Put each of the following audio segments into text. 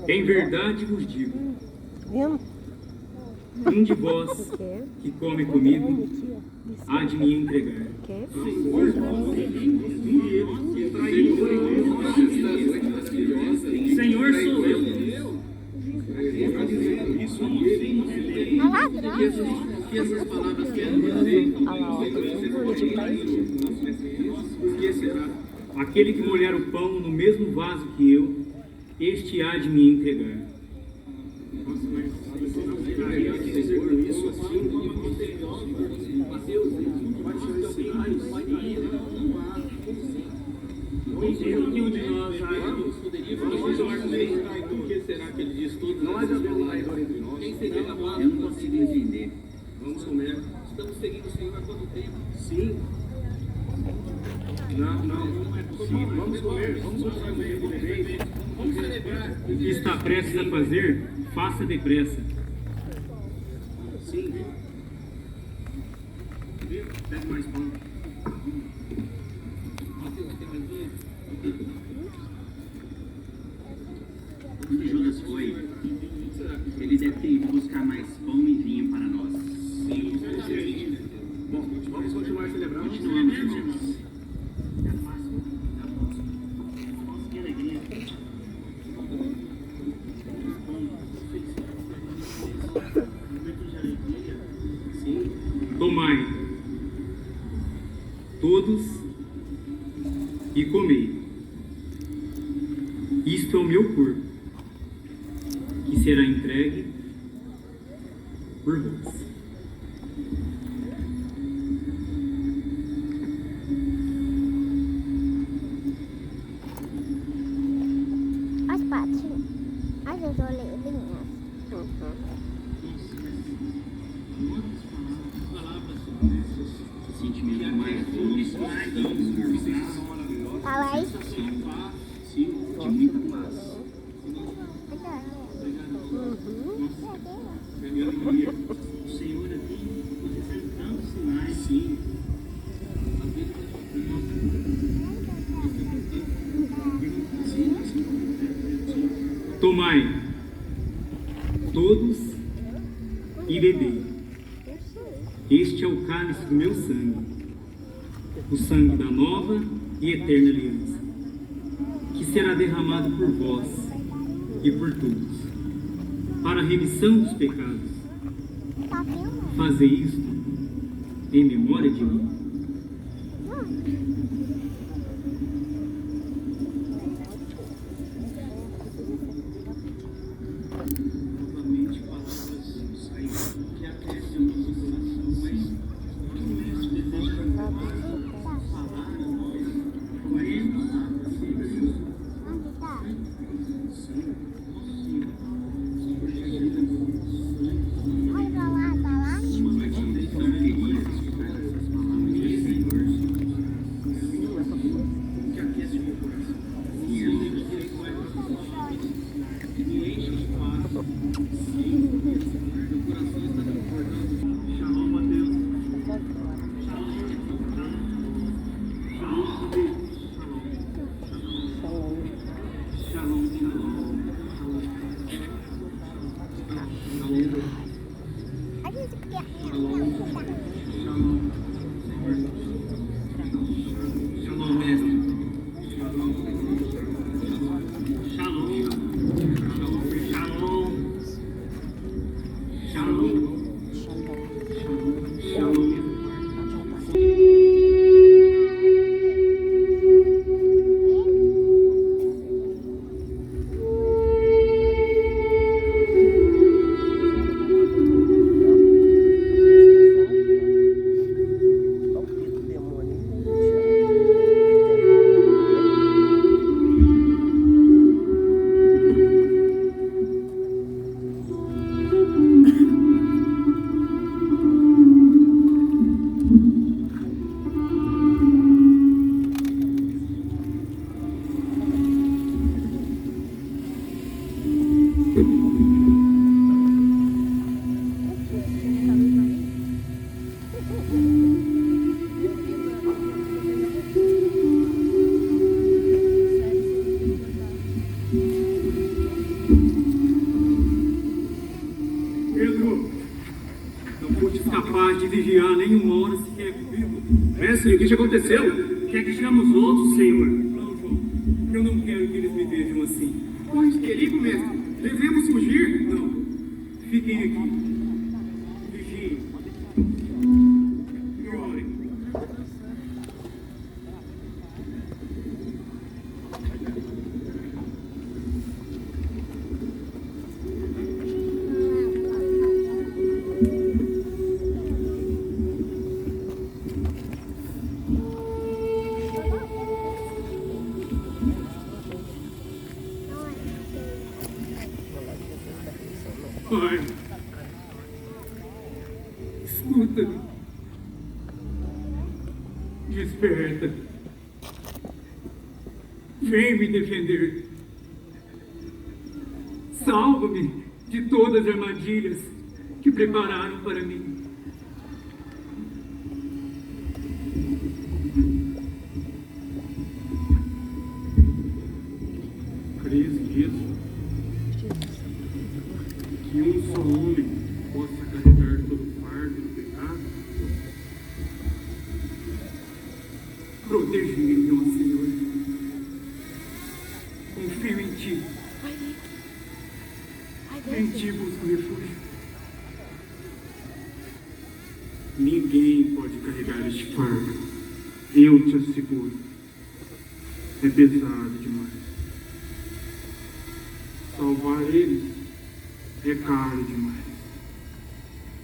Em verdade vos digo, um de vós que come comigo há de me entregar. Senhor, sou eu. Que essas palavras querem dizer? Aquele que molhar o pão no mesmo vaso que eu, este há de me entregar. O que será que ele diz tudo? Eu não consigo entender. Vamos comer. Estamos seguindo o Senhor há quanto tempo? Sim. Não é possível. Vamos comer. Vamos comer. Vamos celebrar. O que está prestes a fazer, faça depressa. Sim. Pega mais pão. Onde Judas foi, ele deve ter ido buscar mais pão e vinho para nós. Sim, bom, vamos continuar celebrando. Continuamos, irmãos. Que alegria. Tomai, todos, e comei. Isto é o meu corpo, que será entregue por vós. As patinhas, as orelhinhas. Sentimento mais doce, Fala aí. de muita paz. O Senhor aqui fazendo tantos sinais. Sim. Tomai, todos, e bebei. Este é o cálice do meu sangue, o sangue da nova e eterna aliança, que será derramado por vós e por todos, para a remissão dos pecados. Fazei isto em memória de mim. vigiar nenhuma hora sequer comigo. Mestre, o que te aconteceu? Quer que chame os outros, senhor? Não, João. Eu não quero que eles me vejam assim. Mas, perigo, mestre. Devemos fugir? Não. Fiquem aqui. Vigiem. E orem. Pai, escuta-me. Desperta. Vem me defender. Salva-me de todas as armadilhas que prepararam para mim. Crês nisso? Que um só homem possa carregar todo o fardo do pecado? Protege-me, ó Senhor. Confio em Ti. Em Ti busco refúgio. Ninguém pode carregar este fardo. Eu te asseguro. É pesado demais. Salvar eles é caro demais.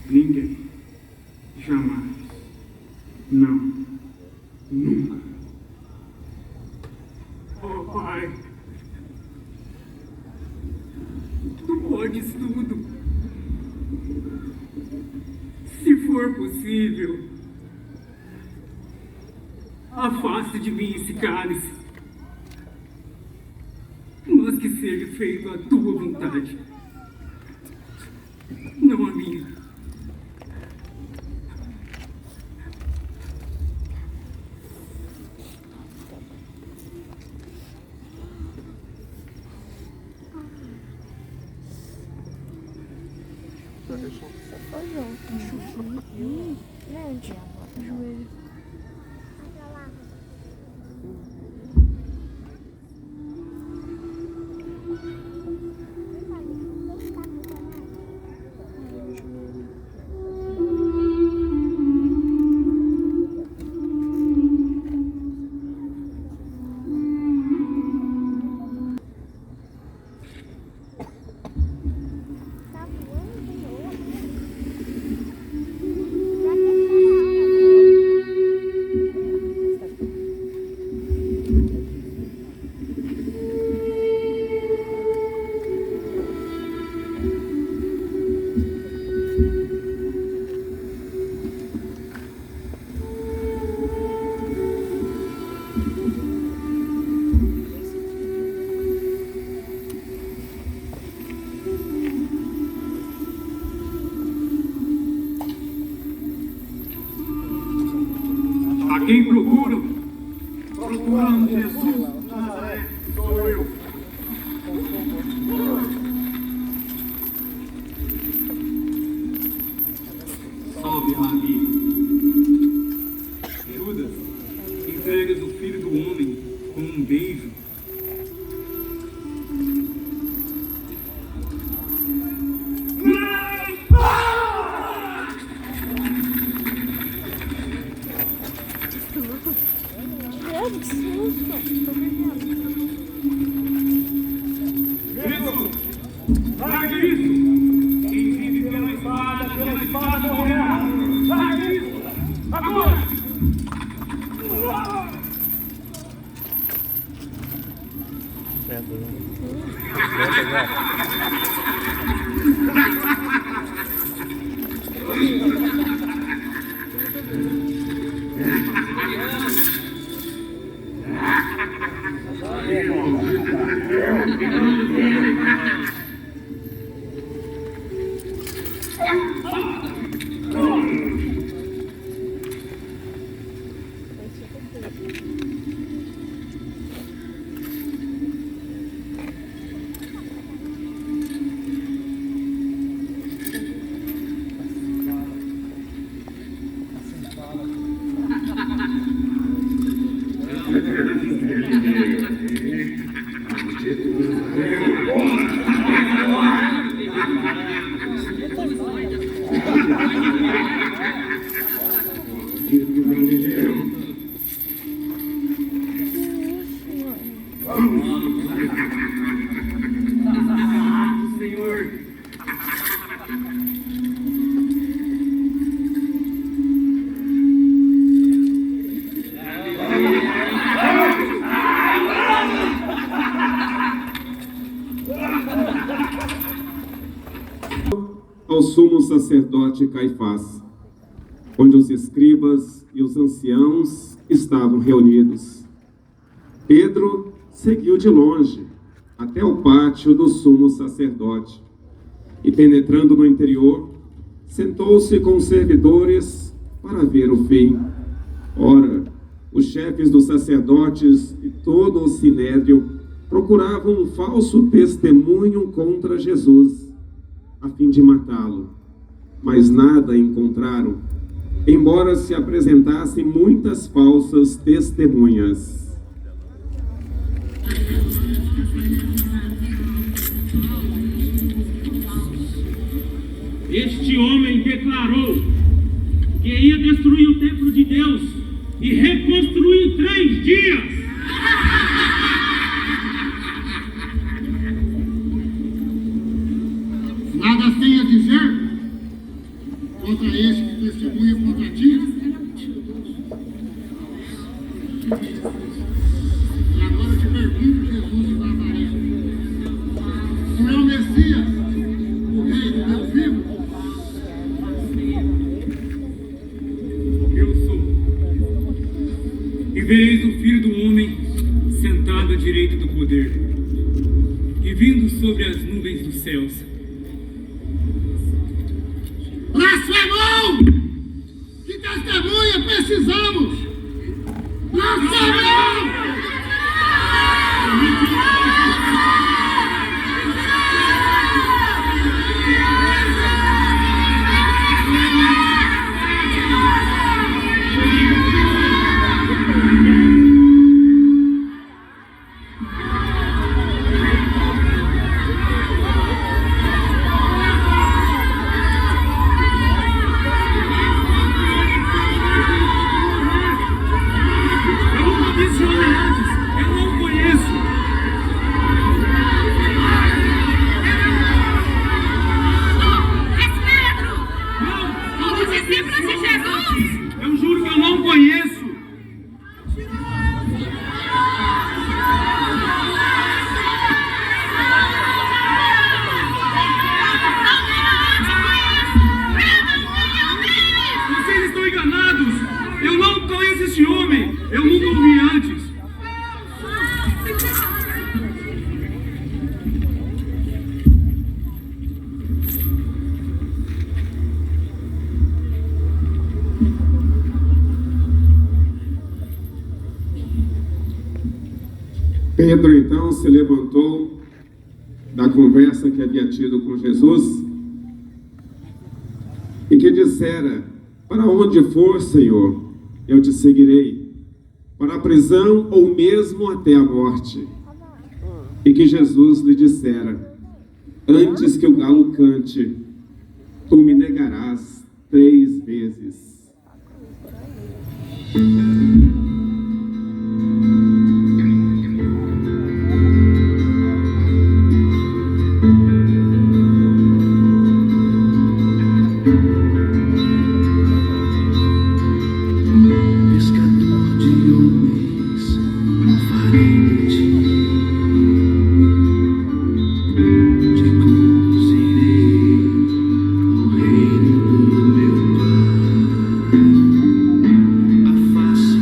Ninguém, jamais, não, nunca. Oh, Pai, Tu podes tudo. Se for possível, afaste de mim esse cálice, mas que seja feito a Tua vontade, não a minha. Grande. Joelho. A quem procuram? Procurando Jesus de Nazaré. Sou eu. Salve, Rabi. Judas, entregas o Filho do Homem com um beijo. Largue isso! Quem vive pela espada morrerá! Largue isso! Agora! Senhor. Ao sumo sacerdote Caifás, onde os escribas e os anciãos estavam reunidos. Pedro seguiu de longe até o pátio do sumo sacerdote e, penetrando no interior, sentou-se com os servidores para ver o fim. Ora, os chefes dos sacerdotes e todo o sinédrio procuravam um falso testemunho contra Jesus, a fim de matá-lo, mas nada encontraram, embora se apresentassem muitas falsas testemunhas. Este homem declarou que ia destruir o templo de Deus e reconstruir em 3 dias. Nada tem a dizer contra este que testemunha contra ti? E agora eu te pergunto, Jesus de Nazaré, tu é o Messias, o Rei do Deus vivo? Eu sou. E vereis o Filho do Homem sentado à direita do poder e vindo sobre as nuvens dos céus. Blasfemou! Que testemunha precisamos? Blasfemou! Eu juro que eu não conheço. Vocês estão enganados. Eu não conheço esse homem. Eu nunca o vi antes. Pedro então se levantou da conversa que havia tido com Jesus e que dissera: para onde for, Senhor, eu te seguirei, para a prisão ou mesmo até a morte. E que Jesus lhe dissera: antes que o galo cante, tu me negarás 3 vezes. Pescador de homens, farei de ti, te conduzirei ao reino do meu Pai. A face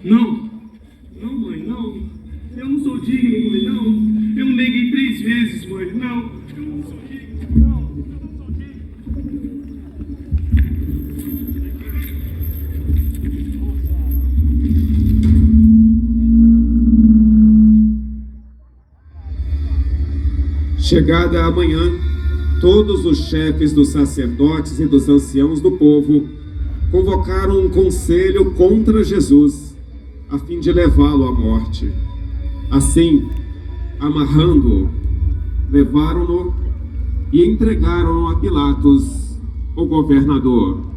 Não, não, mãe, não. Eu não sou digno, mãe, não. Eu neguei 3 vezes, mãe, não. Eu não sou digno, não. Eu não sou digno. Chegada a manhã, todos os chefes dos sacerdotes e dos anciãos do povo convocaram um conselho contra Jesus, a fim de levá-lo à morte. Assim, amarrando-o, levaram-no e entregaram a Pilatos, o governador.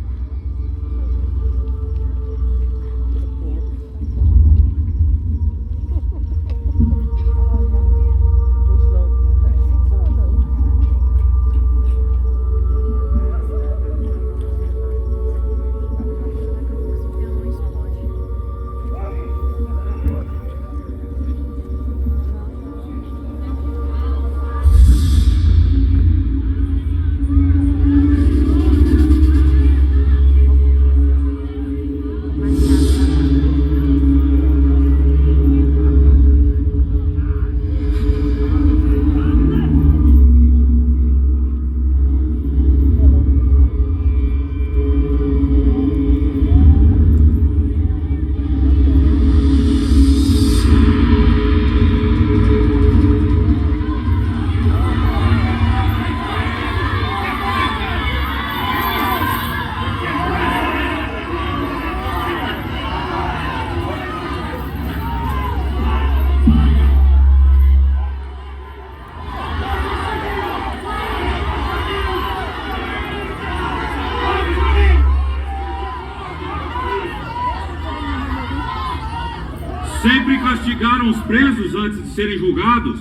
Sempre castigaram os presos antes de serem julgados.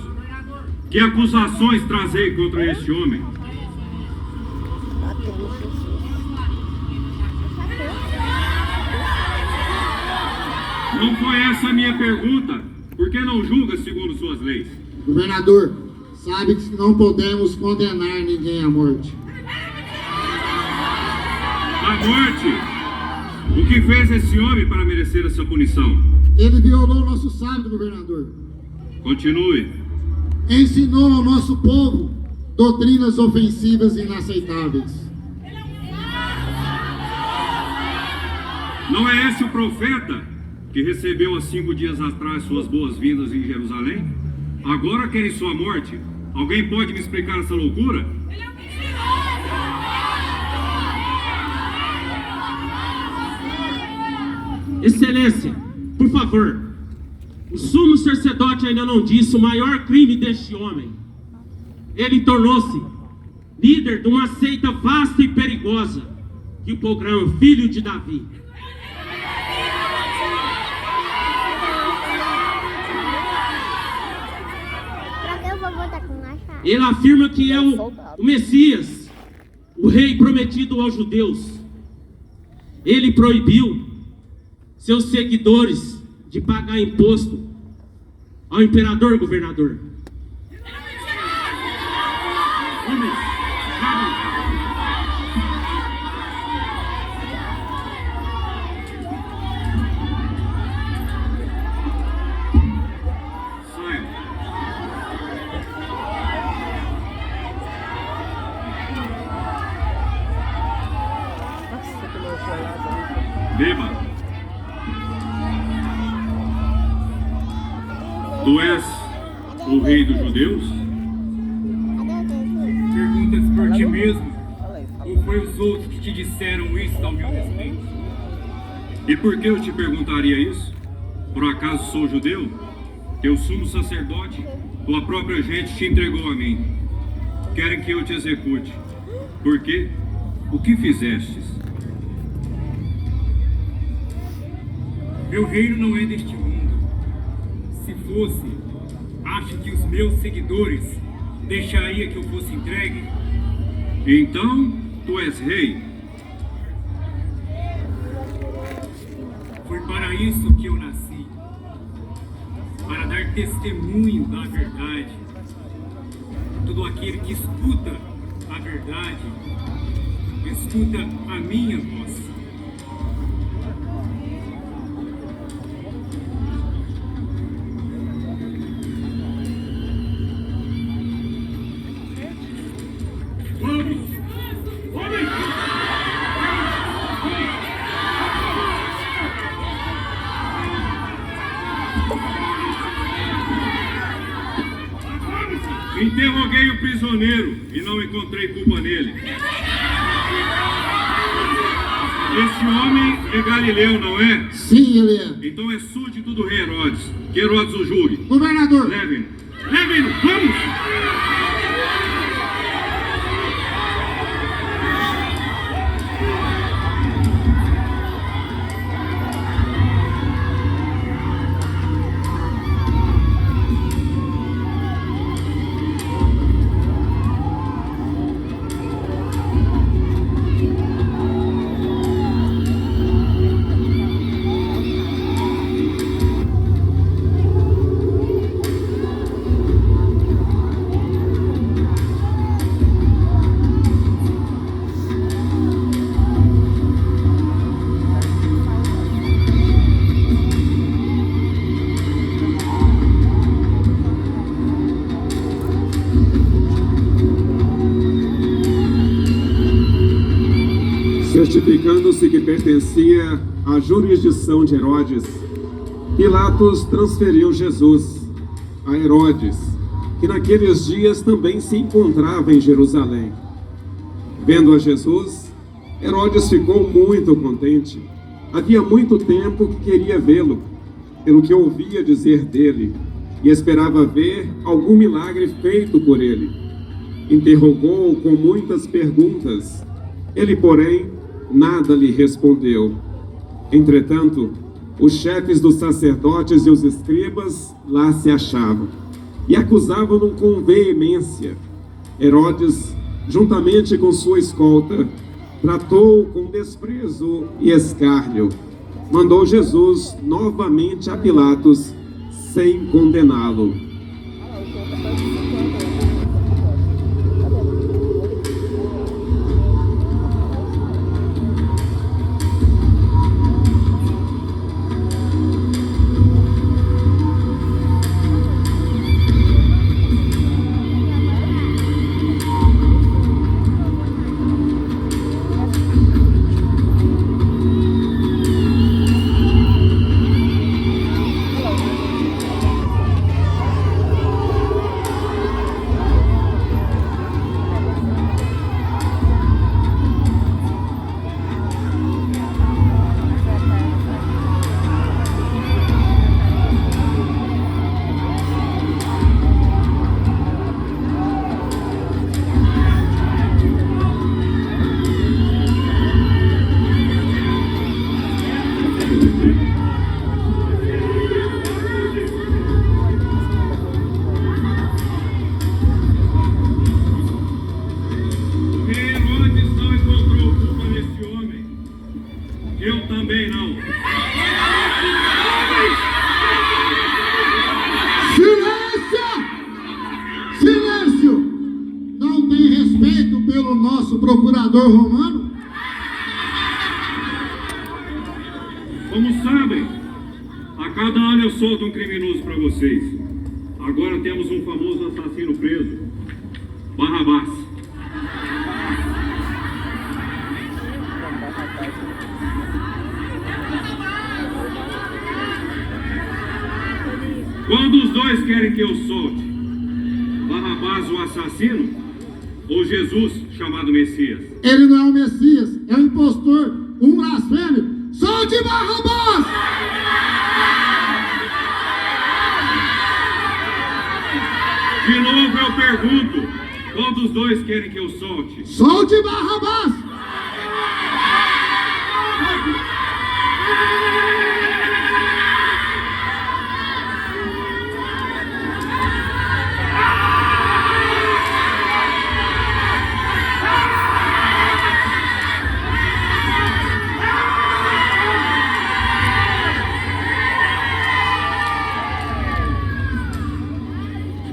Que acusações trazei contra este homem? Não foi essa a minha pergunta. Por que não julga segundo suas leis? Governador, sabe que não podemos condenar ninguém à morte. A morte? O que fez esse homem para merecer essa punição? Ele violou nosso sábado, governador. Continue. Ensinou ao nosso povo doutrinas ofensivas e inaceitáveis. Não é esse o profeta que recebeu há 5 dias atrás suas boas-vindas em Jerusalém? Agora querem sua morte? Alguém pode me explicar essa loucura? Excelência, por favor, o sumo sacerdote ainda não disse o maior crime deste homem. Ele tornou-se líder de uma seita vasta e perigosa, que o programa Filho de Davi. Ele afirma que é o Messias, o rei prometido aos judeus. Ele proibiu seus seguidores de pagar imposto ao imperador, governador. Beba. Tu és o rei dos judeus? Perguntas por ti mesmo? Ou foi os outros que te disseram isso ao meu respeito? E por que eu te perguntaria isso? Por acaso sou judeu? Teu sumo sacerdote ou a própria gente te entregou a mim? Querem que eu te execute. Por quê? O que fizestes? Meu reino não é deste mundo. Se fosse, acho que os meus seguidores deixariam que eu fosse entregue? Então, tu és rei. Foi para isso que eu nasci. Para dar testemunho da verdade. Todo aquele que escuta a verdade, escuta a minha voz. Interroguei o prisioneiro e não encontrei culpa nele. Esse homem é Galileu, não é? Sim, ele é. Então é súdito do rei Herodes. Que Herodes o julgue. Governador, Levem-no. Levem-no, vamos! Certificando-se que pertencia à jurisdição de Herodes, Pilatos transferiu Jesus a Herodes, que naqueles dias também se encontrava em Jerusalém. Vendo a Jesus, Herodes ficou muito contente. Havia muito tempo que queria vê-lo, pelo que ouvia dizer dele, e esperava ver algum milagre feito por ele. Interrogou-o com muitas perguntas. Ele, porém, nada lhe respondeu. Entretanto, os chefes dos sacerdotes e os escribas lá se achavam e acusavam-no com veemência. Herodes, juntamente com sua escolta, tratou-o com desprezo e escárnio. Mandou Jesus novamente a Pilatos, sem condená-lo. Procurador romano? Como sabem, a cada ano eu solto um criminoso para vocês. Agora temos um famoso assassino preso, Barrabás. Qual dos dois querem que eu solte? Barrabás, o assassino? Ou Jesus, chamado Messias? Ele não é o Messias, é o impostor, um blasfêmio. Solte Barrabás! De novo eu pergunto, qual dos dois querem que eu solte? Solte Barrabás!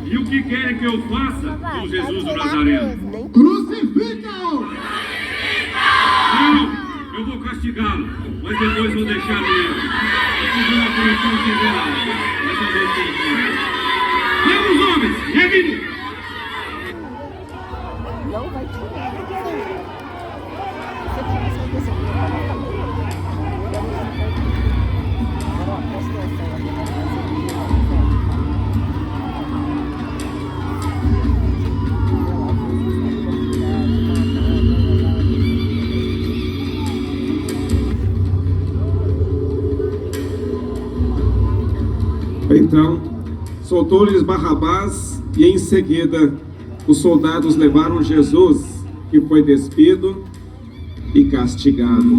E o que querem que eu faça com Jesus do Nazareno? Crucifica-o! Não, eu vou castigá-lo, mas depois vou deixá-lo livre. Eu fiz uma punição severa, mas eu vou ter. Vamos, homens, erguem-no! Não vai tirar. Você tira essa pessoa. Então, soltou-lhes Barrabás e em seguida os soldados levaram Jesus, que foi despido e castigado.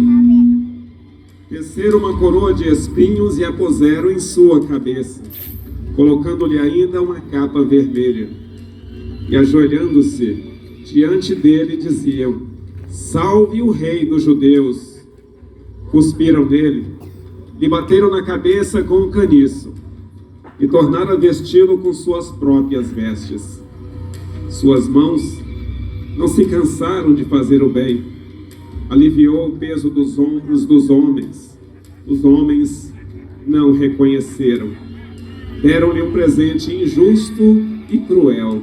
Teceram uma coroa de espinhos e a puseram em sua cabeça, colocando-lhe ainda uma capa vermelha. E ajoelhando-se diante dele diziam: Salve o Rei dos Judeus! Cuspiram nele, lhe bateram na cabeça com um caniço e tornaram a vesti-lo com suas próprias vestes. Suas mãos não se cansaram de fazer o bem, aliviou o peso dos ombros dos homens. Os homens não reconheceram. Deram-lhe um presente injusto e cruel,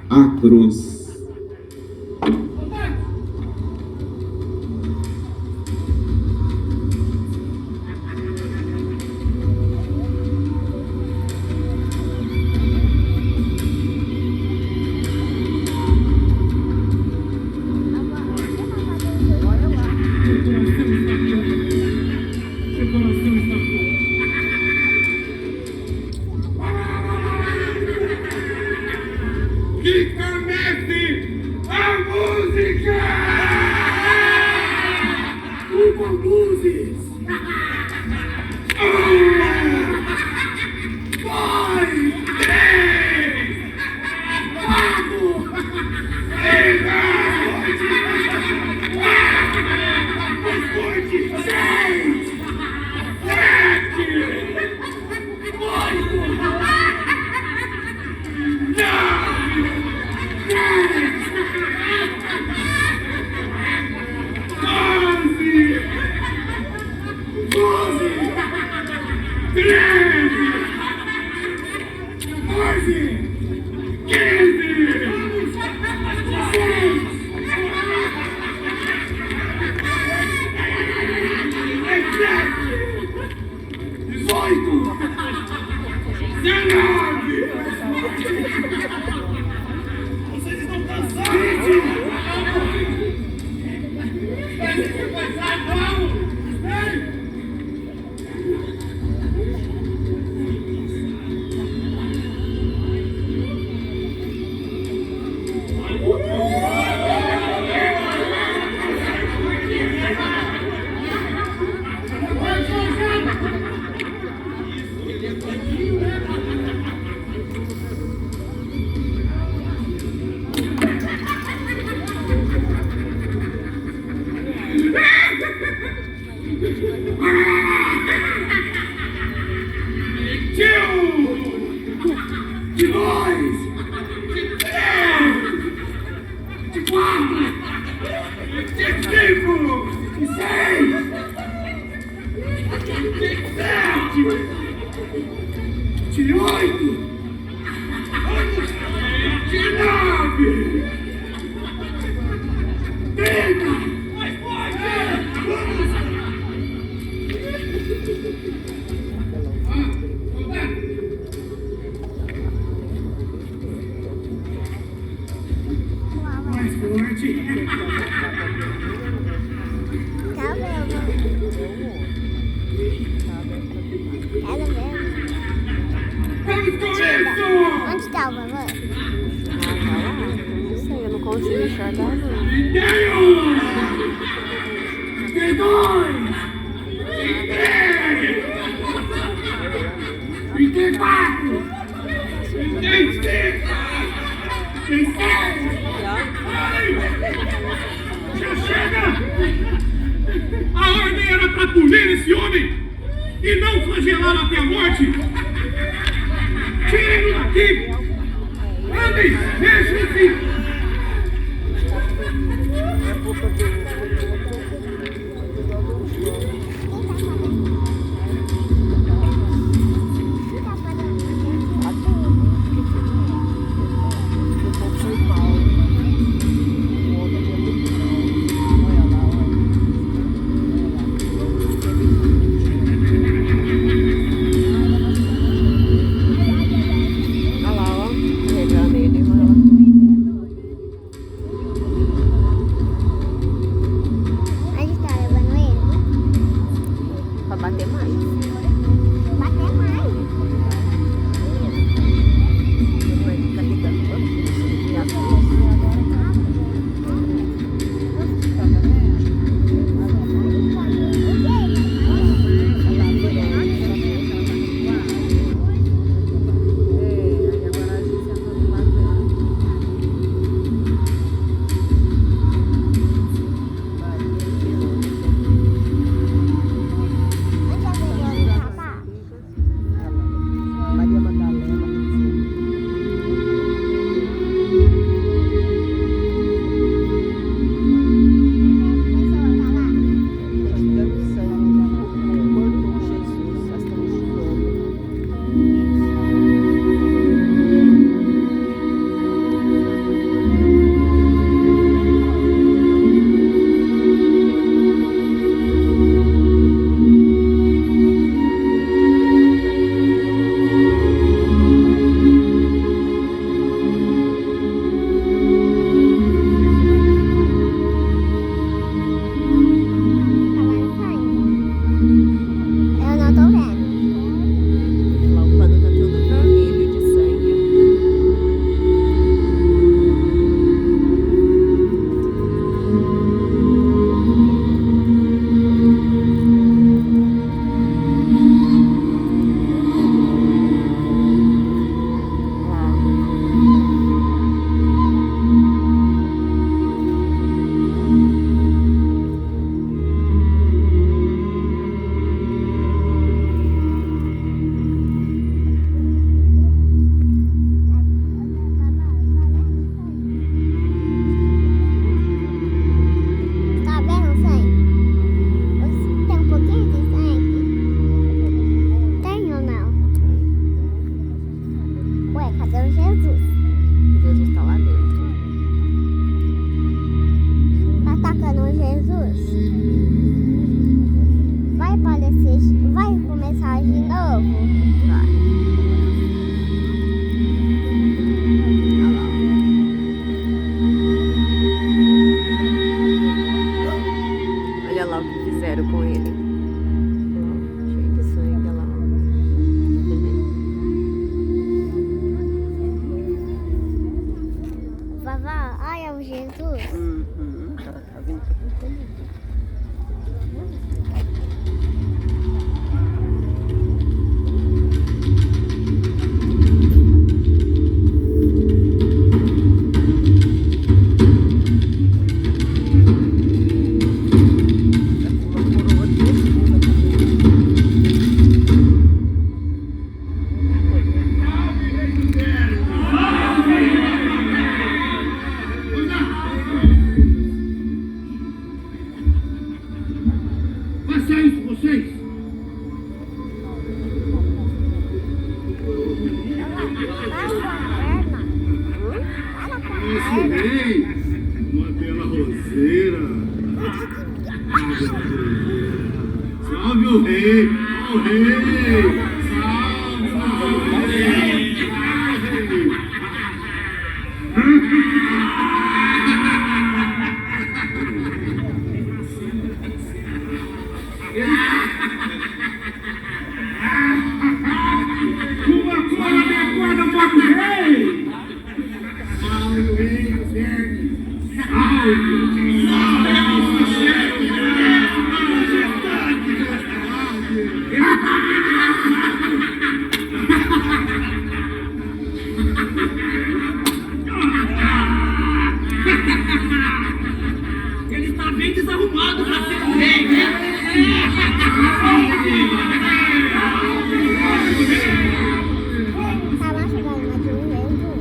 a cruz. Que comece a música! Uma luzes! Dois, três! Quatro! Seis! Sete! Oito! Vocês estão cansados? De dois, de três, de quatro, de cinco, de seis, de sete, de oito, de nove, 30. Mais forte. Tá mesmo. Ela mesmo. Vamos com isso! Onde tá o mamãe? Não sei, eu não consigo enxergar não. De um! De dois! De três! De quatro! De cinco! De seis! Já chega! A ordem era para punir esse homem e não flagelá-lo até a morte! Tirem-no daqui! Andem! Deixem-se! Olha lá, ó, pegando ele, olha lá. com Jesus. Tá vindo aqui com tudo. Faça isso, vocês! Nosso rei! Uma bela roseira! Salve o rei! O rei! Salve o rei! Uma cola me acorda para o rei! Salve o rei dos vermes! Salve! Ele está bem desarrumado para ser um rei, né? Tava chegando mais de um Jesus.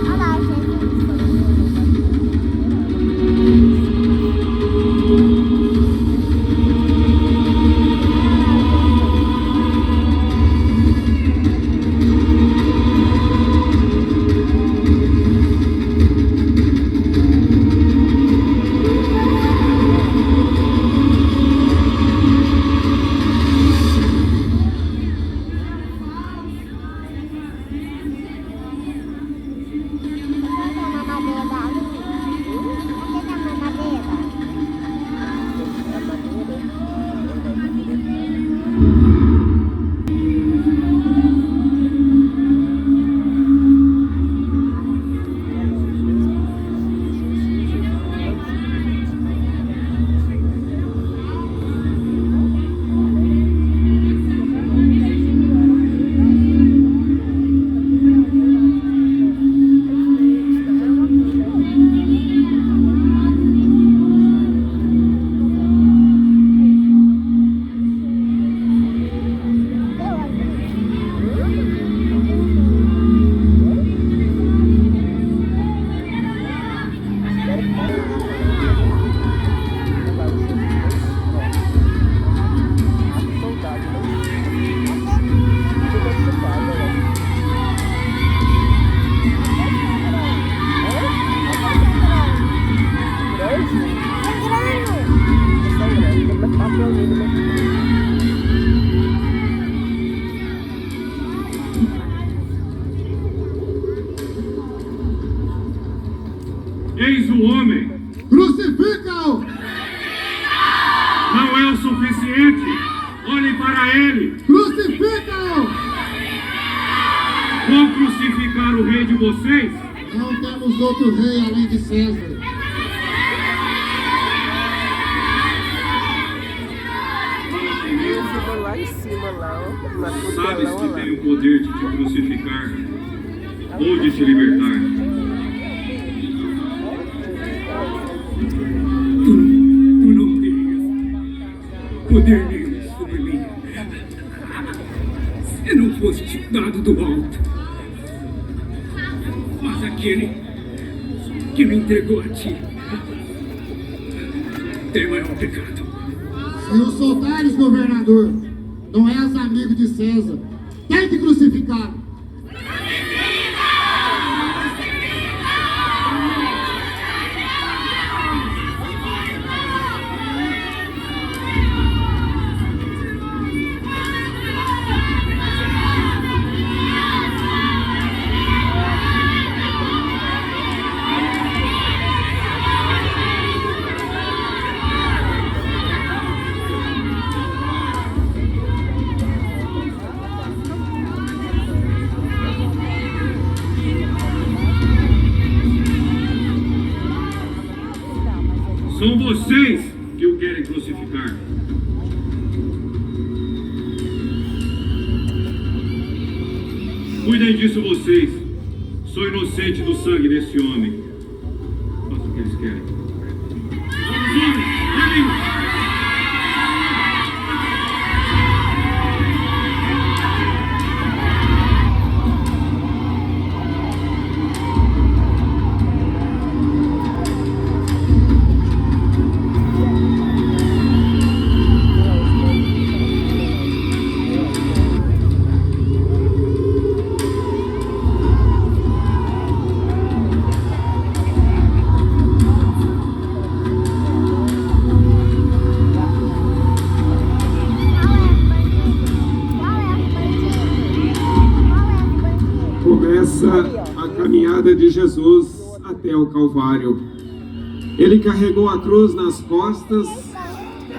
Olha lá, Jesus. Eis o homem. Crucifica-o! Não é o suficiente. Olhem para ele. Crucifica-o! Vão crucificar o rei de vocês? Não temos outro rei além de César. Esse lá em cima, lá, ó. Na Sabes costelão, que lá. tem o poder de te crucificar ou de te libertar. Tu não tens poder nenhum sobre mim. Se não foste dado do alto. Mas aquele que me entregou a ti tem maior pecado. Se o soltares, governador, não és amigo de César, tente crucificá-lo. São vocês que o querem crucificar. Cuidem disso vocês. Sou inocente do sangue desse homem. Faça o que eles querem. Vamos, homens! Querem! Começa a caminhada de Jesus até o Calvário. Ele carregou a cruz nas costas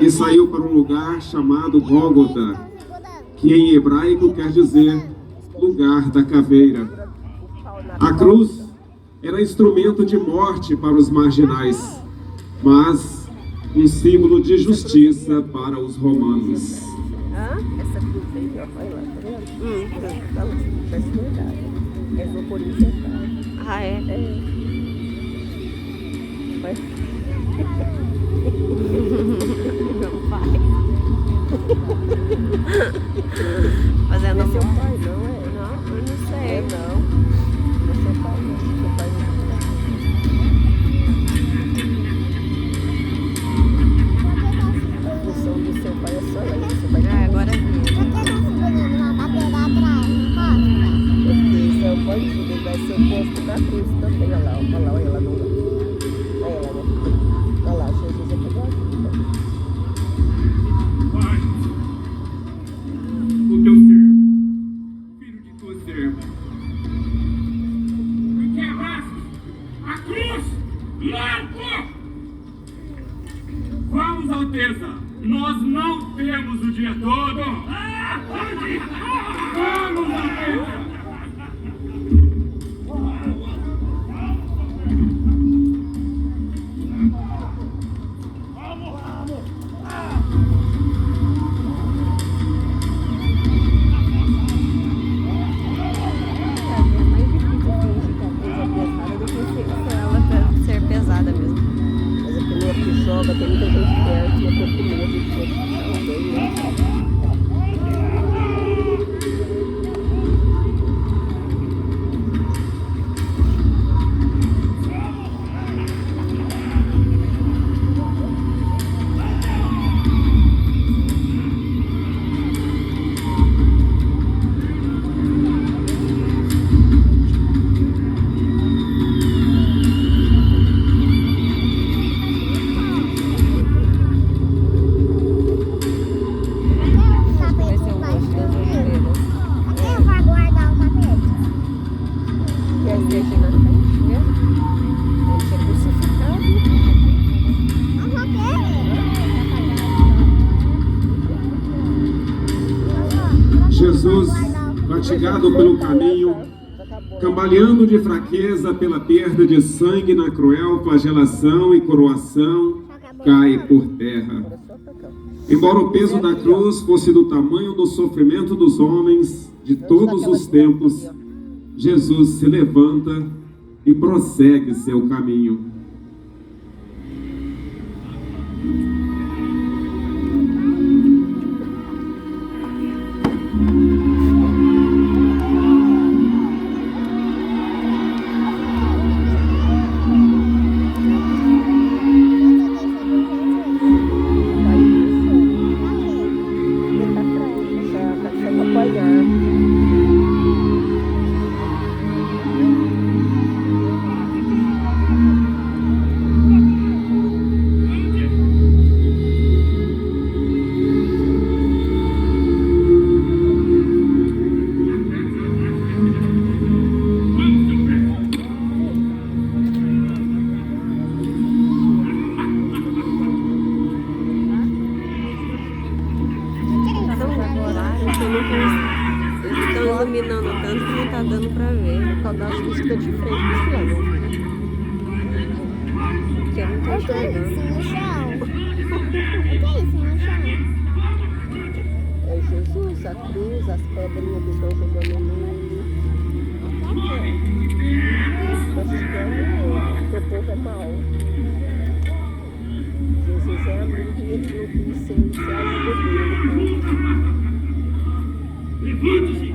e saiu para um lugar chamado Gólgota, que em hebraico quer dizer lugar da caveira. A cruz era instrumento de morte para os marginais, mas um símbolo de justiça para os romanos. Essa cruz aí, ó, olha lá, tá vendo? Tá lá, parece verdade. É só por isso que tá. É? É. Vai. Não vai. Fazendo é seu pai, não é? Não, eu não sei. É, não. Não é seu pai, não. Seu pai não. A função do seu pai é só ela. Seu pai agora é o bandido, ele vai ser posto na cruz também. Olha lá, olha ela não. Olha ela, né? Olha lá, Jesus é tudo aqui. Pai, o teu servo, filho de tua serva, me quebraste a cruz, louco! Vamos, Alteza, nós não temos o dia todo. Vamos, Alteza! Tem muita gente perto e eu tô com medo de ficar alguém, né? Jesus, fatigado pelo caminho, cambaleando de fraqueza pela perda de sangue na cruel flagelação e coroação, cai por terra. Embora o peso da cruz fosse do tamanho do sofrimento dos homens de todos os tempos, Jesus se levanta e prossegue seu caminho. Iluminando tanto que não tá dando pra ver. O caudal acho que fica de frente, porque eu não tô enxergando. pedrinha que estão jogando nele. Estou ficando, o povo é mau. Jesus é amigo e ele não quis ser amigo dele. Levante-se!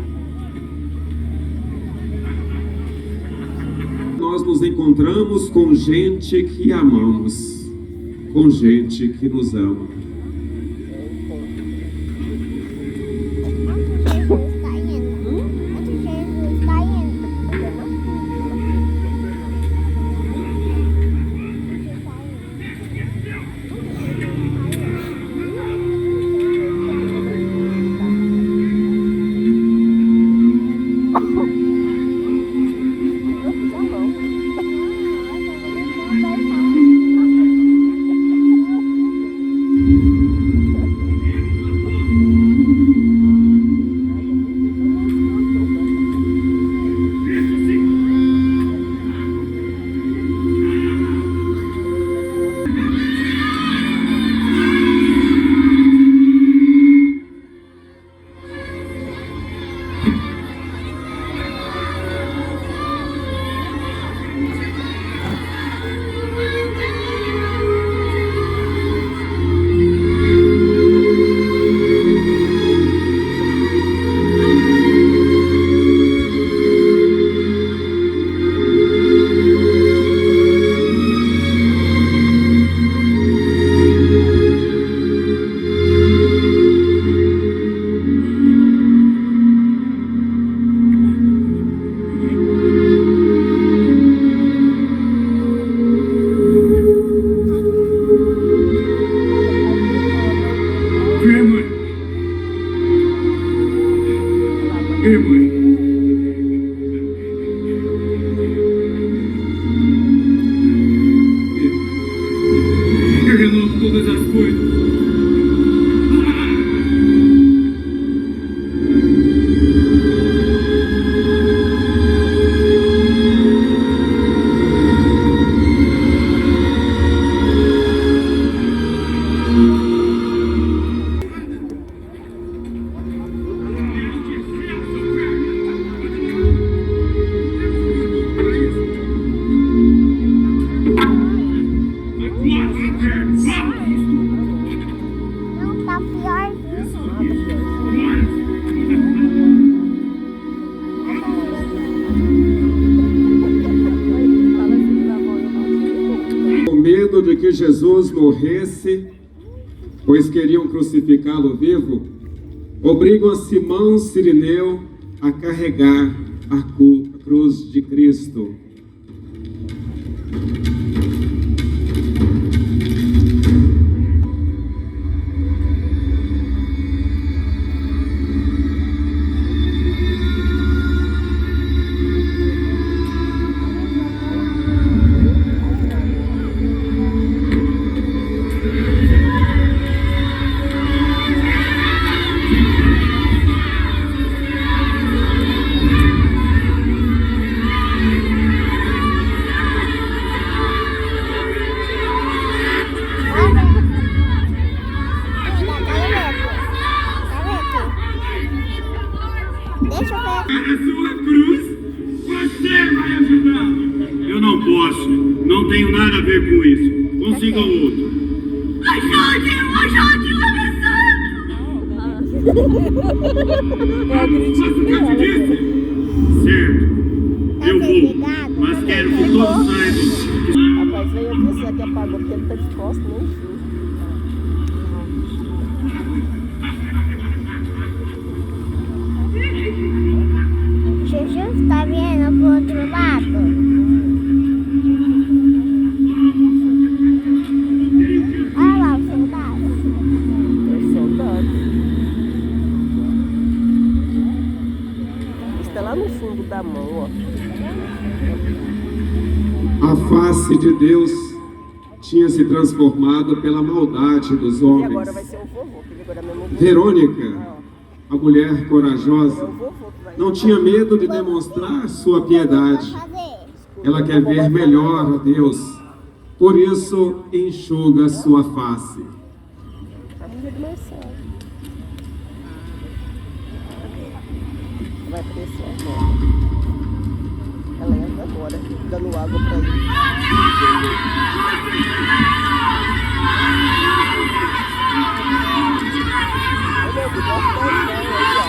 Nós nos encontramos com gente que amamos, com gente que nos ama. Jesus está indo. Onde Jesus está indo? Eu renovo todas as coisas. Não, tá pior disso. Com medo de que Jesus morresse, pois queriam crucificá-lo vivo, obrigam a Simão Cirineu a carregar a cruz de Cristo. Deixa eu ver. A sua cruz, você vai ajudar. Eu não posso, não tenho nada a ver com isso. Consiga outro. Ajude, Você disse? Certo, eu vou, mas quero que todos saibam. Rapaz, veio dizer que apagou porque ele está disposto, nem juro. Jesus está vindo pro outro lado. Olha lá o soldado. Os soldados. Está lá no fundo da mão, ó. A face de Deus tinha se transformado pela maldade dos E homens. agora vai ser o vovô, que agora é meu vovô. Verônica, a mulher corajosa, O vovô que vai. não tinha medo de demonstrar sua piedade. Fazer. Ela quer ver melhor a Deus, por isso enxuga sua face. A filha do Marcelo. Vai crescer agora. Ela entra agora, dando água pra ele. Olha, eu gosto da ideia aí, ó.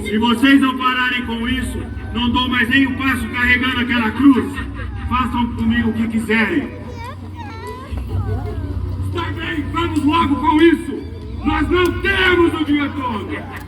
Se vocês não pararem com isso, não dou mais nem um passo carregando aquela cruz. Façam comigo o que quiserem. Está bem, vamos logo com isso. Nós não temos o dia todo.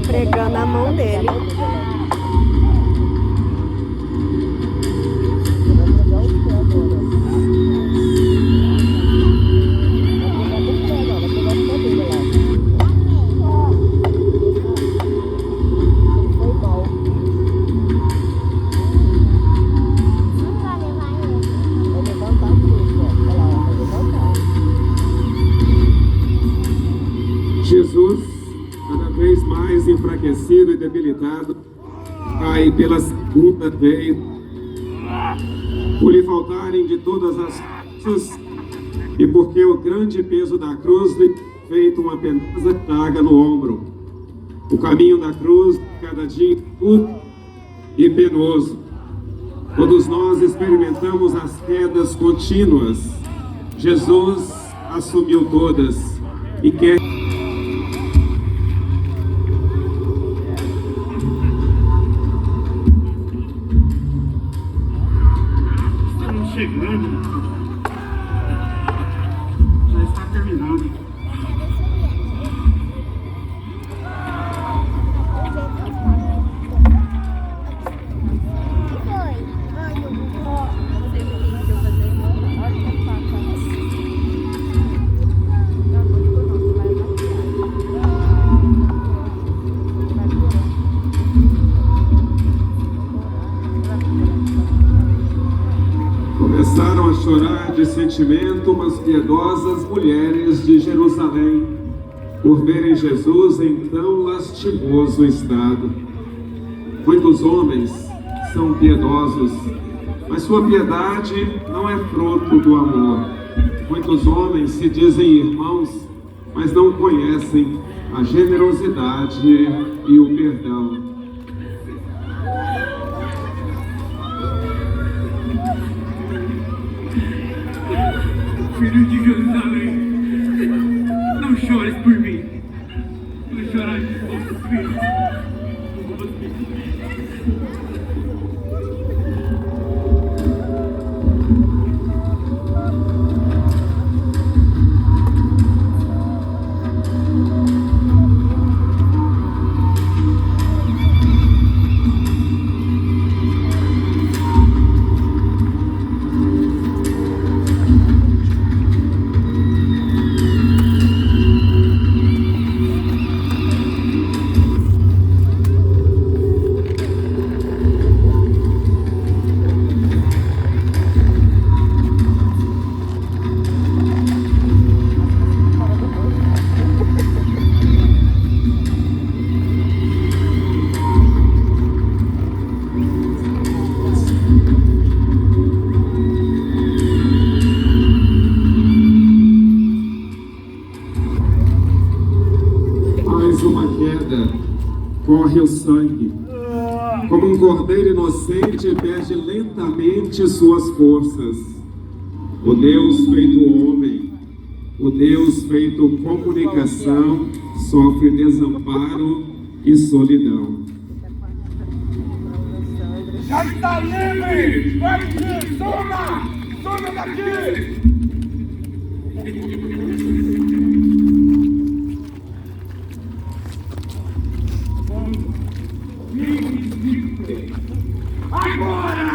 Pregando a mão dele. Jesus, cada vez mais enfraquecido e debilitado, cai pela segunda vez, por lhe faltarem de todas as forças e porque o grande peso da cruz lhe feito uma penosa carga no ombro. O caminho da cruz, cada dia curto e penoso. Todos nós experimentamos as quedas contínuas. Jesus assumiu todas e quer chegando. Já está terminando. Começaram a chorar de sentimento umas piedosas mulheres de Jerusalém, por verem Jesus em tão lastimoso estado. Muitos homens são piedosos, mas sua piedade não é fruto do amor. Muitos homens se dizem irmãos, mas não conhecem a generosidade e o perdão. Filho de Jerusalém, não chores por mim, não chorai por vossos filhos. Corre o sangue, como um cordeiro inocente perde lentamente suas forças. O Deus feito homem, o Deus feito comunicação, sofre desamparo e solidão. Já está livre! Vai aqui! Suma daqui! Agora!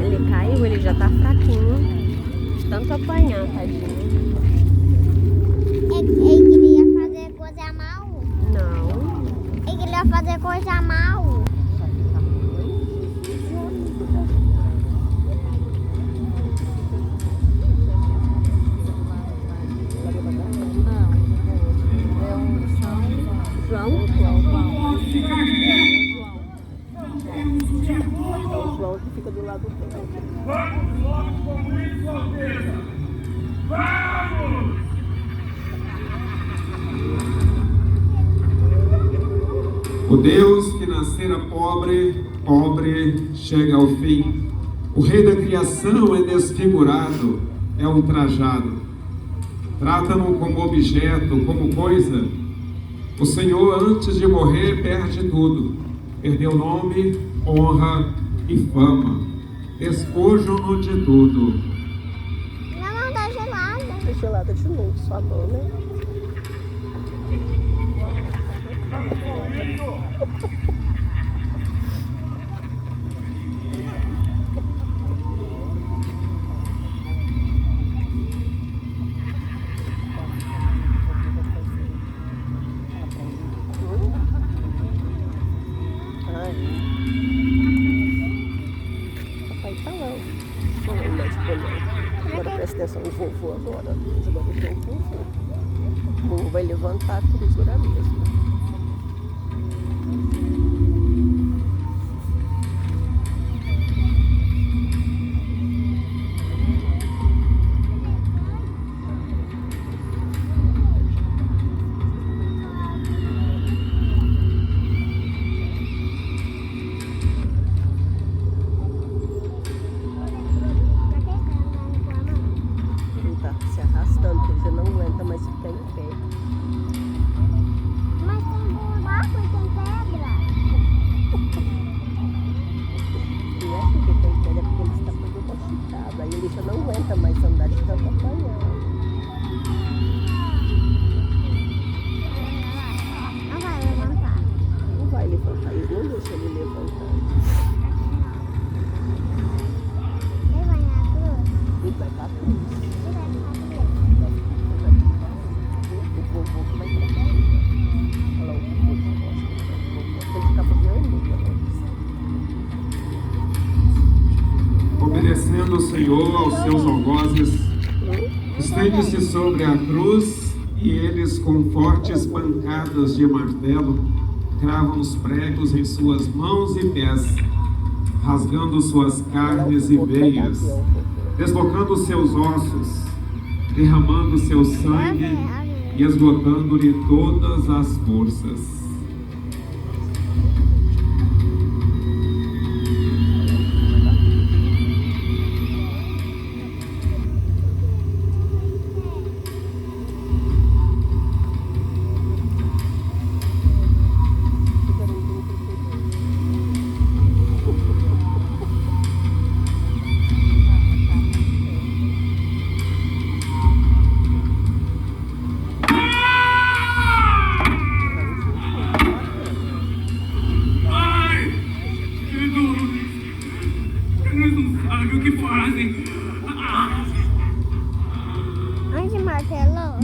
Ele caiu, ele já tá fraquinho. De tanto apanhar, tadinho. Ele queria fazer coisa mal? Não. Ele queria fazer coisa mal? João que fica do lado dele. Vamos logo concluir sua mesa! Vamos! O Deus que nascera pobre, pobre chega ao fim. O Rei da criação é desfigurado, é ultrajado. Trata-no como objeto, como coisa. O Senhor, antes de morrer, perde tudo. Perdeu nome, honra e fama. Despojam-no de tudo. Não tá gelada. Tá gelada de novo, sua mão, né? Papai tá lá. Falando mais bonito. Agora presta atenção no vovô agora. Agora tem um vovô. O vovô vai levantar a cruzura mesmo. Se arrastando, porque você não aguenta mais ficar em pé. Mas tem buraco e tem pedra. Não é porque tem pedra, é porque ele está todo machucado. Aí ele já não aguenta mais andar de tanto apanhar. Não vai levantar. Não vai levantar, ele não deixa ele levantar. Ele vai na cruz. Ele vai pra cruz. Ele vai na cruz. O vovô que vai pegar ele. Olha lá o vovô que gosta. Ele ficava vermelho. Obedecendo o Senhor aos seus algozes, estende-se sobre a cruz E eles, com fortes pancadas de martelo, cravam os pregos em suas mãos e pés, rasgando suas carnes e veias, deslocando seus ossos, derramando seu sangue e esgotando-lhe todas as forças. O que fazem? Onde martelou?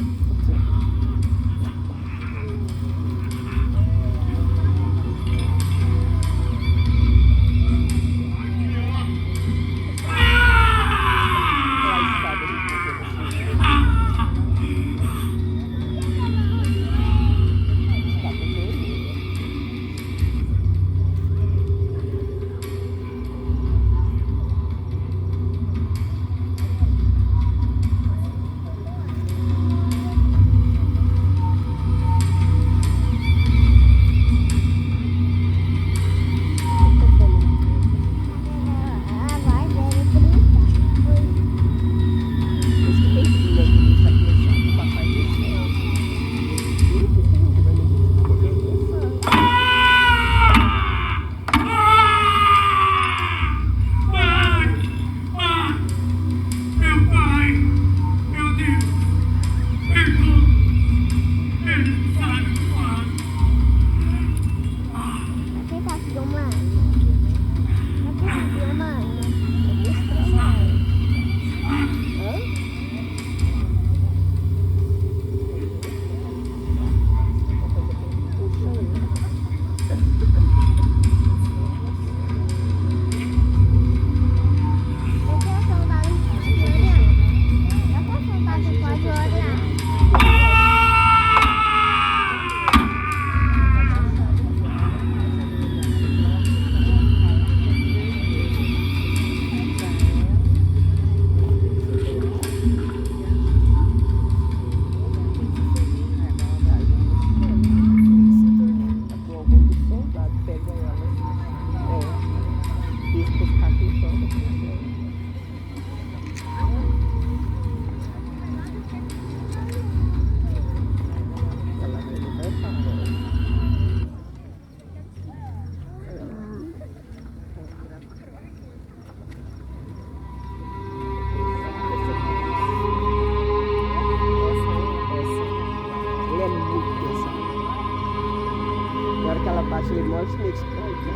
Ele mostra nesse ponto.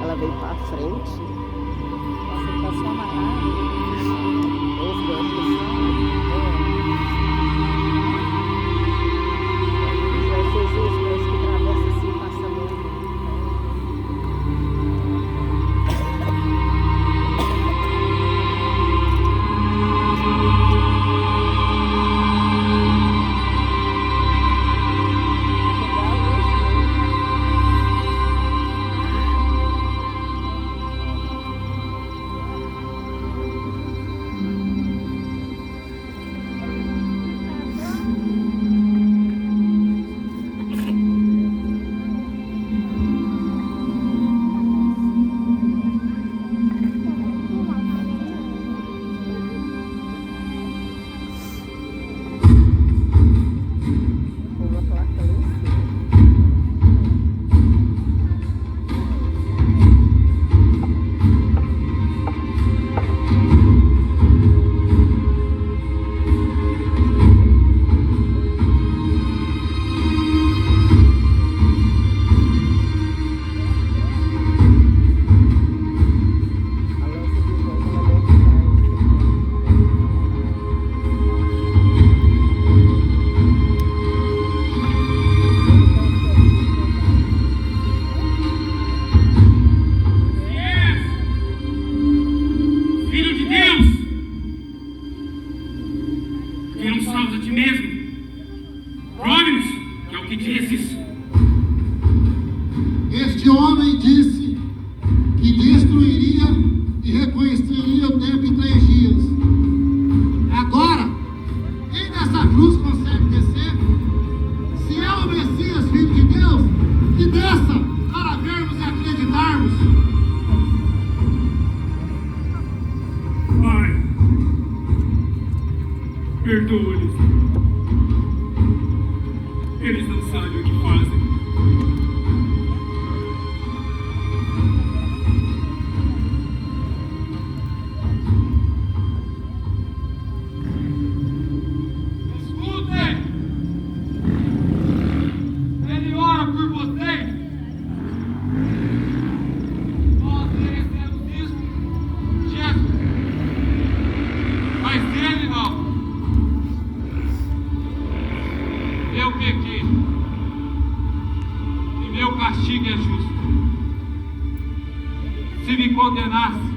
Ela veio para frente. Você passou amarrado. Os dois Jesus, Deus que atravessa assim, passa mesmo. Perdoa-lhes. Eles não sabem o que fazem. Escutem! Ele ora por vocês. Nós merecemos isso, Jesus. Mas ele não. Eu pequei. E meu castigo é justo. Se me condenasse,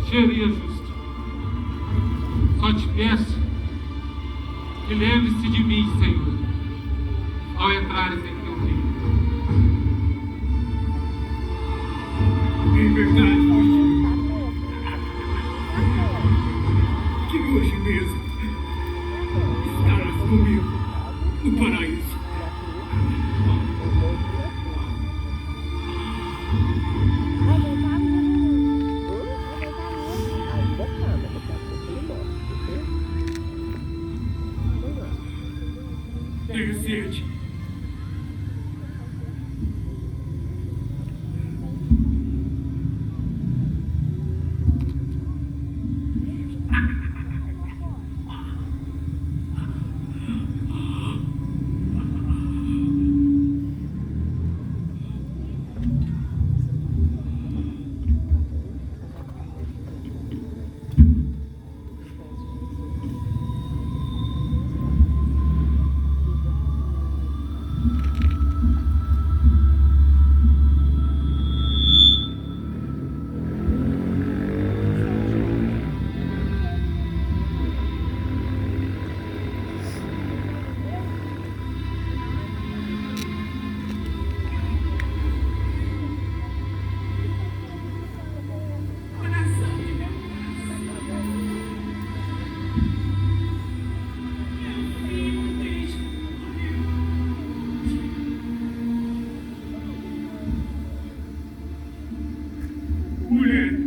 seria justo. Só te peço que lembre-se de mim, Senhor, ao entrares em teu reino. Em verdade, que hoje mesmo estarás comigo no paraíso. Tenho sede. Mulher,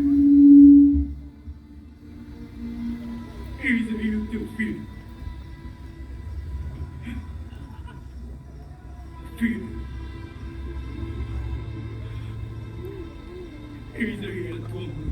eis aí o teu filho. Filho, eis aí a tua mãe.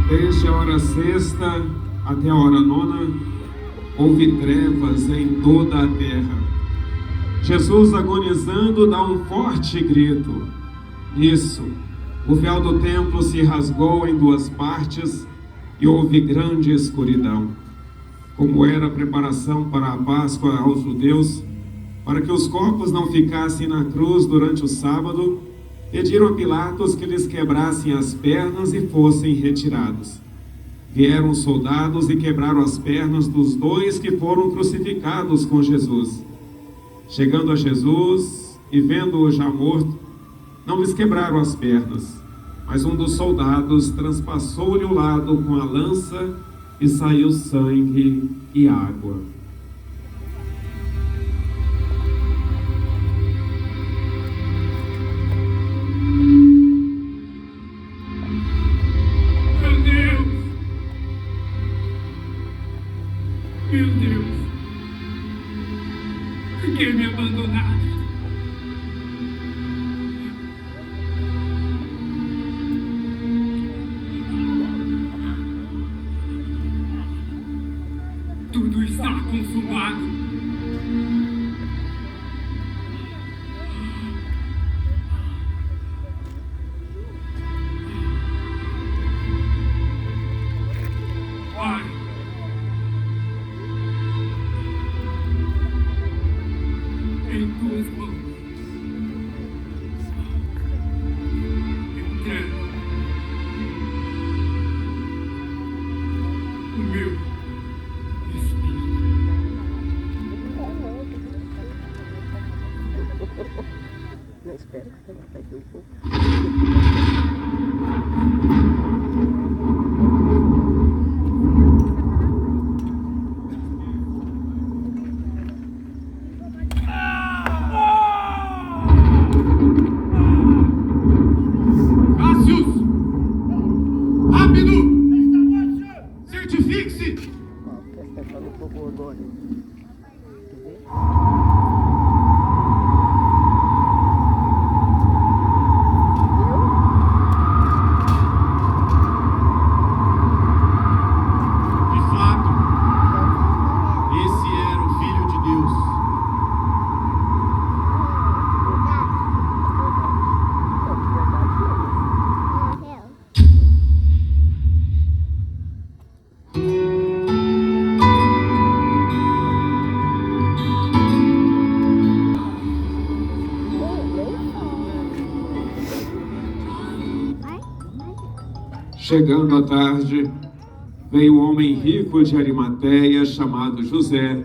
Desde a hora sexta até a hora nona, houve trevas em toda a terra. Jesus, agonizando, dá um forte grito. Nisso, o véu do templo se rasgou em duas partes e houve grande escuridão. Como era a preparação para a Páscoa aos judeus, para que os corpos não ficassem na cruz durante o sábado, pediram a Pilatos que lhes quebrassem as pernas e fossem retirados. Vieram os soldados e quebraram as pernas dos dois que foram crucificados com Jesus. Chegando a Jesus e vendo-o já morto, não lhes quebraram as pernas, mas um dos soldados transpassou-lhe o lado com a lança e saiu sangue e água. Por que me abandonaste? Tudo está consumado. Pai, em tuas mãos entrego o meu espírito. Não, espera, vai ter um pouco. Cássius! Rápido! Certifique-se! Ó, presta atenção no fogo agora. Quer ver? De fato, esse era o Filho de Deus. Chegando à tarde, veio um homem rico de Arimateia, chamado José,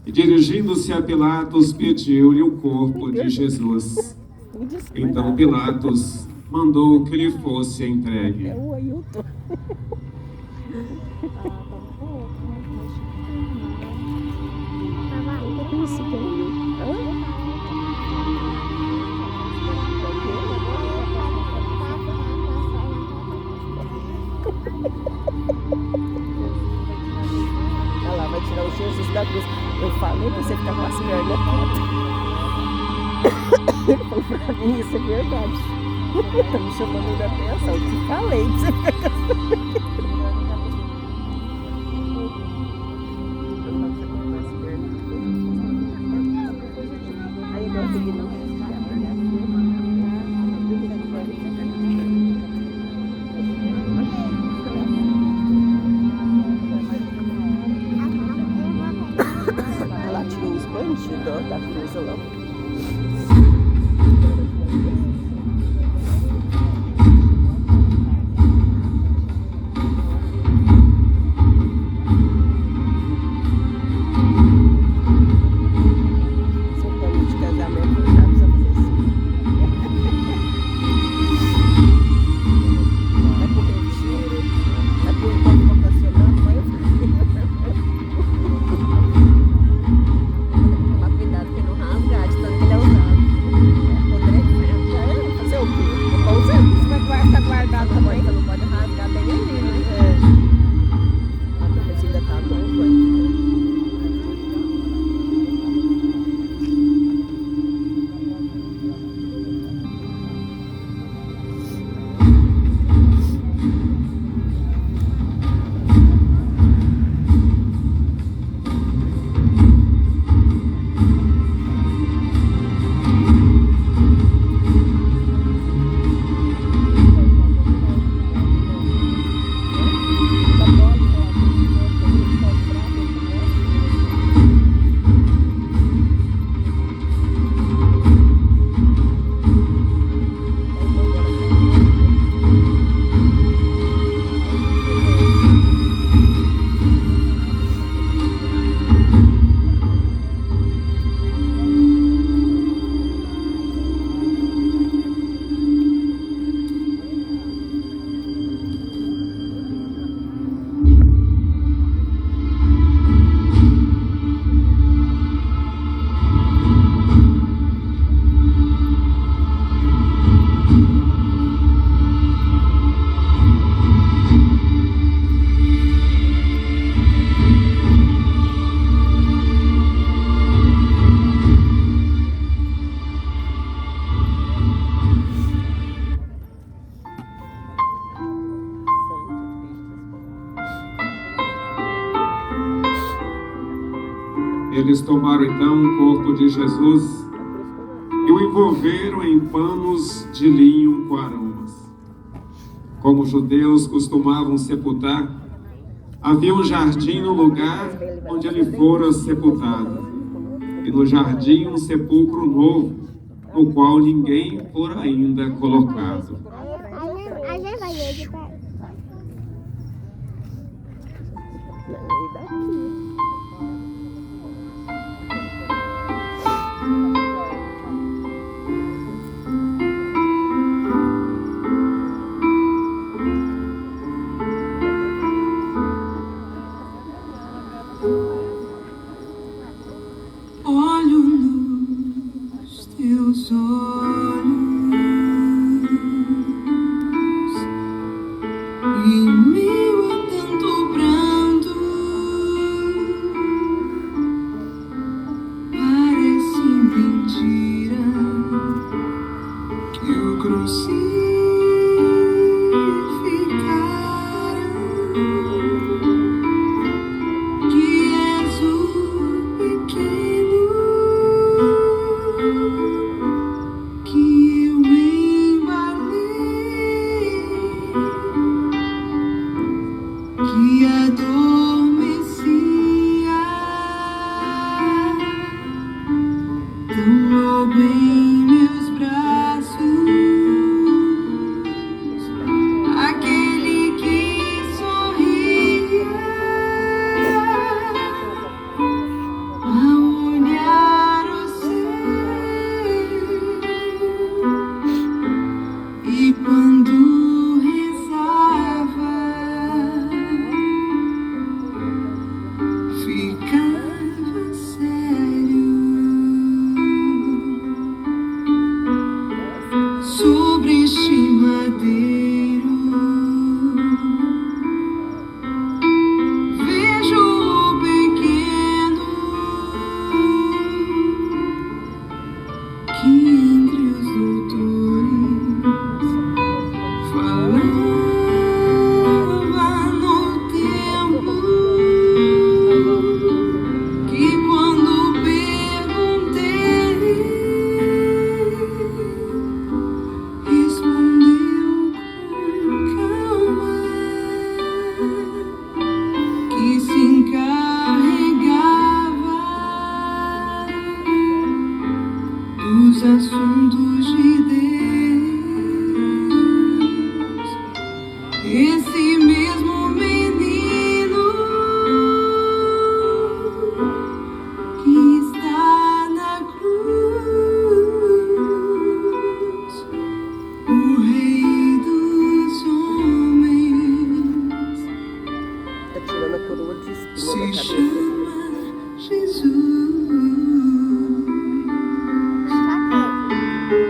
e dirigindo-se a Pilatos, pediu-lhe o corpo de Jesus. Então Pilatos mandou que lhe fosse entregue. É o Ailton. Isso que é o Ailton. Olha lá, vai tirar o Jesus da cruz. Eu falei pra você ficar com as pernas quietas. Ele falou pra mim, isso é verdade. Tá me chamando da atenção. Eu te falei pra você ficar com as pernas. Aí agora tem que não. Ela tirou os bandidos da cruz lá. Seu plano de casamento já precisa fazer assim. Vai pro retiro, vai pro encontro vocacional, vai. Tomar cuidado que não rasgar, de tanto que ele é usado. Eles tomaram então o corpo de Jesus e o envolveram em panos de linho com aromas. Como os judeus costumavam sepultar, havia um jardim no lugar onde ele fora sepultado, e no jardim um sepulcro novo, no qual ninguém fora ainda colocado. A gente vai ver de perto. E daqui. Olho nos teus olhos e em meio a tanto pranto parece mentira que o crucificaram, que és o pequeno que eu embalei, que adormecia tão logo em meus braços, aquele que sorria ao olhar o céu, e quando rezava ficava sério sobre este madeiro. Vejo o pequeno que entre os doutores falava no tempo, que quando perguntei respondeu com calma, que se encarregava dos assuntos de Deus. Esse mesmo menino que está na cruz, o Rei dos homens, Tá tirando a coroa de espinho se da cabeça. chama Jesus. Só que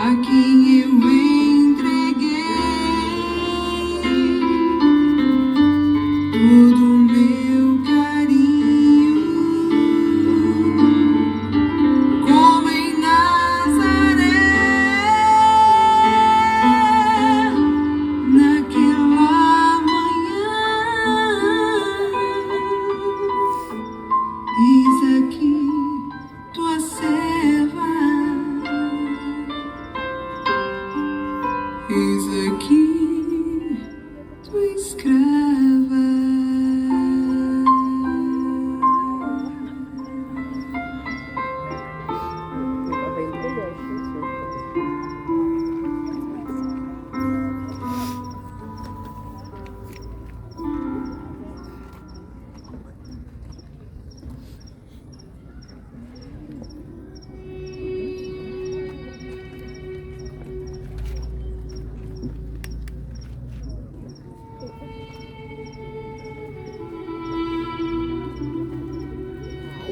a quem eu entreguei todo o meu carinho, como em Nazaré, naquela manhã. Eis aqui tua serva, eis aqui tua escrava.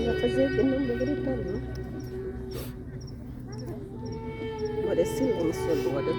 Vai fazer aqui, não vou gritar, não. Agora é silêncio agora.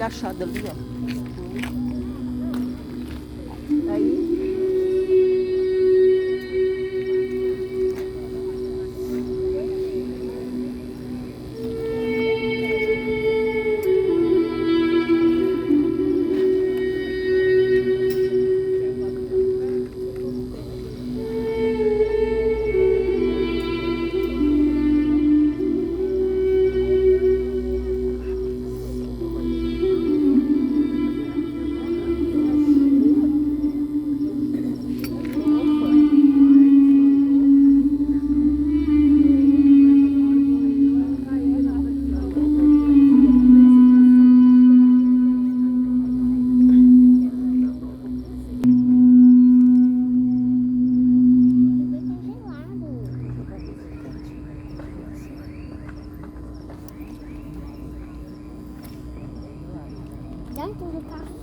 agachada ali, ó. Aí Dentro do carro.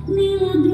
Nila